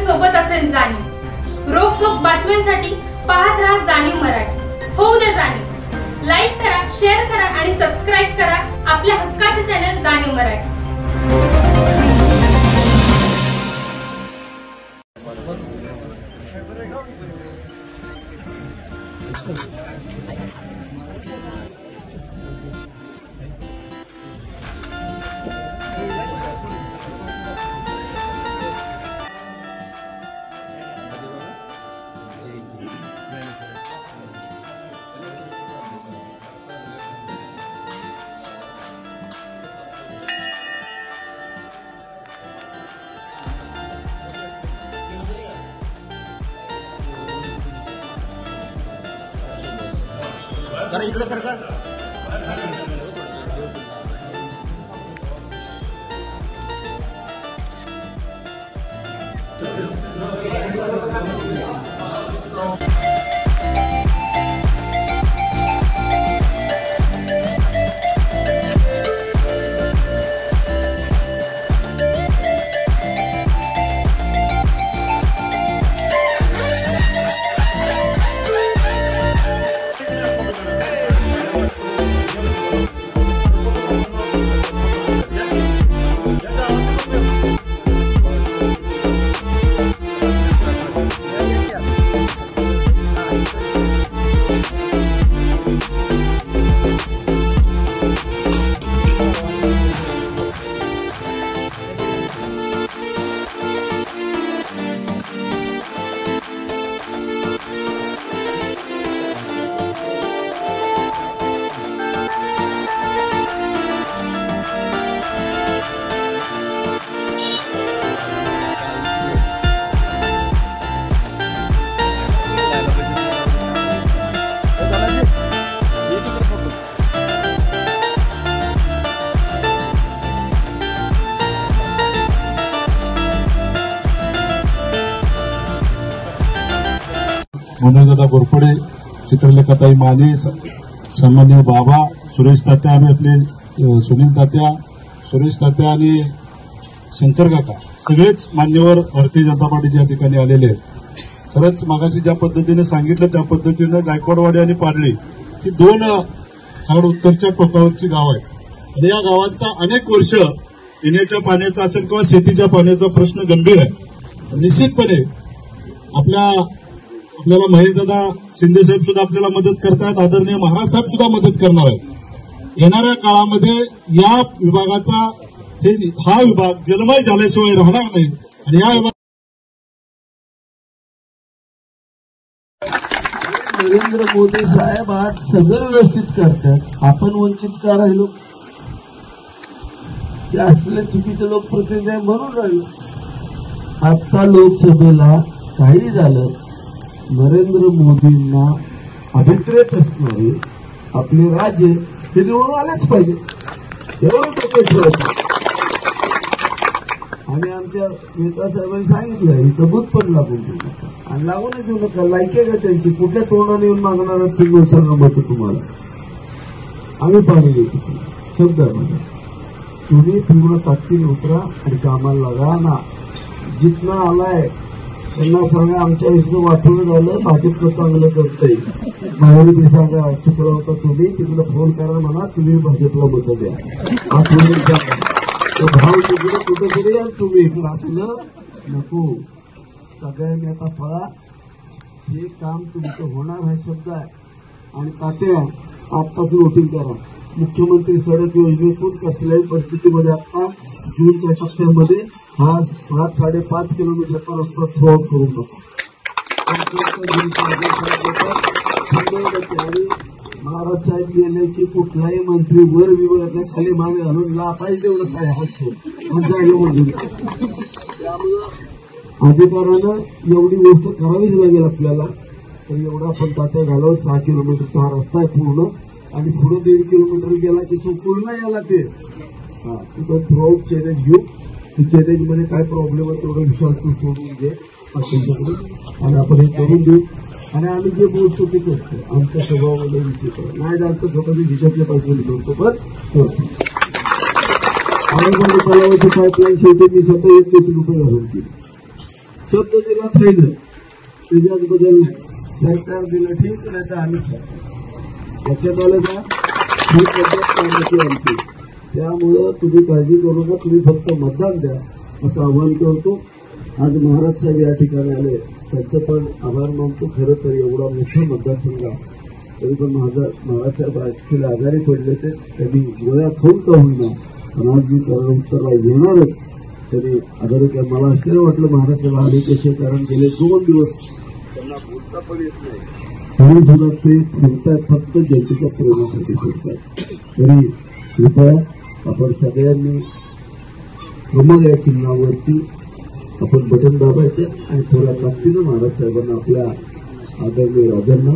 सोबत असेल जाणीव। रोखोक बातम्यांसाठी पाहत राहा जाणीव मराठी। होऊ द्या जाणीव। लाईक करा, शेअर करा आणि सबस्क्राइब करा आपल्या हक्काचे चॅनल जाणीव मराठी। जरा इकडे सरका। मनोजदादा गोरपडे, चित्रलेखाताई माने, सन्माननीय बाबा, सुरेश तात्या, आम्ही आपले सुनील तात्या, सुरेश तात्या आणि शंकर काका सगळेच मान्यवर भारतीय जनता पार्टीच्या ठिकाणी आलेले आहेत। खरंच मागाशी ज्या पद्धतीने सांगितलं त्या पद्धतीनं गायकवाडवाडी आणि पाडळी ही दोन खाड उत्तरच्या टोकावरची गाव आहेत आणि या गावांचा अनेक वर्ष पिण्याच्या पाण्याचा असेल किंवा शेतीच्या पाण्याचा प्रश्न गंभीर आहे। निश्चितपणे आपल्याला महेशदादा शिंदे साहेब सुद्धा आपल्याला मदत करतायत, आदरणीय महाराज साहेब सुद्धा मदत करणार आहेत। येणाऱ्या काळामध्ये या विभागाचा हा विभाग जलमय झाल्याशिवाय राहणार नाही आणि या विभाग नरेंद्र मोदी साहेब आज सगळं व्यवस्थित करतात, आपण वंचित का राहिलो? ते असले चुकीचे लोकप्रतिनिधी म्हणून राहिलो। आता लोकसभेला काही झालं, नरेंद्र मोदींना अभिप्रेत असणारे आपले राजे हे निवडून आलेच पाहिजे, एवढं डोकं ठेवत। आणि आमच्या नेता साहेबांनी सांगितलं इथं बूथ पण लागून देऊ नका आणि लागूनच देऊ नका। लायकी का त्यांची? कुठल्या तोंडाने येऊन मागणार तुम्ही सांगा मत तुम्हाला? आम्ही पाणी देतो शब्द आहे। तुम्ही पूर्ण ताकदीने उतरा आणि कामाला लागा ना। जितना आलाय त्यांना सांगा आमच्या विषयी वाटून झालं, भाजपनं चांगलं करतंय, बाहेर ते सांगा चुकला होता तुम्ही, तिकडे फोन करा म्हणा तुम्ही भाजपला मत द्या, आठवून भाव तिकडे कुठेतरी तुम्ही इकडे असलं नको। सगळ्यांनी आता फळा, हे काम तुमचं होणार हा शब्द आहे। आणि तात्या आत्ताच वोटिंग करा। मुख्यमंत्री सडक योजनेतून कसल्याही परिस्थितीमध्ये आता जूनच्या टप्प्यामध्ये हा 5-5.5 किलोमीटरचा रस्ता थ्रू आउट करून टाका। आणि महाराज साहेब गेले की कुठलाही मंत्री वर विभागाच्या खाली मागे घालून पाहिजे तेवढं साहेब हात ठेवून जायला मंजूर। त्यामुळं अधिकारानं एवढी गोष्ट करावीच लागेल आपल्याला। तर एवढा आपण तात्या घालावं। 6 किलोमीटरचा हा रस्ता आहे पूर्ण आणि पुढे 1.5 किलोमीटर गेला की पूर्ण याला ते तिथं थ्रू आउट चॅलेंज घेऊ। चॅलेंज मध्ये काय प्रॉब्लेम आहे तेवढा विश्वास तू सोडून घे आणि आपण हे करून देऊ। आणि आम्ही जे बोलतो ते करतो, आमच्या स्वभावामध्ये विचित्र नाही झालं तर स्वतःच्या खिशातले पैसे निघतो पण करतो। आणि तलावाची पाईपलाईन शेवटी मी स्वतः 1 कोटी रुपये घालून केली। शब्द दिला फायनल, त्याच्यात बदल नाही. सरकार दिलं ठीक, नाही तर आम्ही सरकार. लक्षात आलं का? ही पद्धत कामाची आमची. त्यामुळं तुम्ही काळजी करू नका, तुम्ही फक्त मतदान द्या असं आवाहन करतो. आज महाराज साहेब या ठिकाणी आले, त्यांचं पण आभार मानतो. खरं तर एवढा मोठा मतदारसंघ तरी पण महाराज साहेब ऍक्च्युअली आजारी पडले होते, त्यांनी गोळ्या खाऊन का होईना पण आज मी कारण उत्तरला येणारच. त्यांनी आजारी काय, मला आश्चर्य वाटलं महाराज साहेब आले कसे, कारण गेले 2 दिवस त्यांना बोलता पण येत नाही, तरी सुद्धा ते फिरतात, फक्त जनतेच्या प्रेमासाठी फिरतात. तरी कृपया आपण सगळ्यांनी कमळ या चिन्हावरती आपण बटन दाबायचे आणि थोड्या ताकदीनं महाराज साहेबांना आपल्या आदरणीय राजांना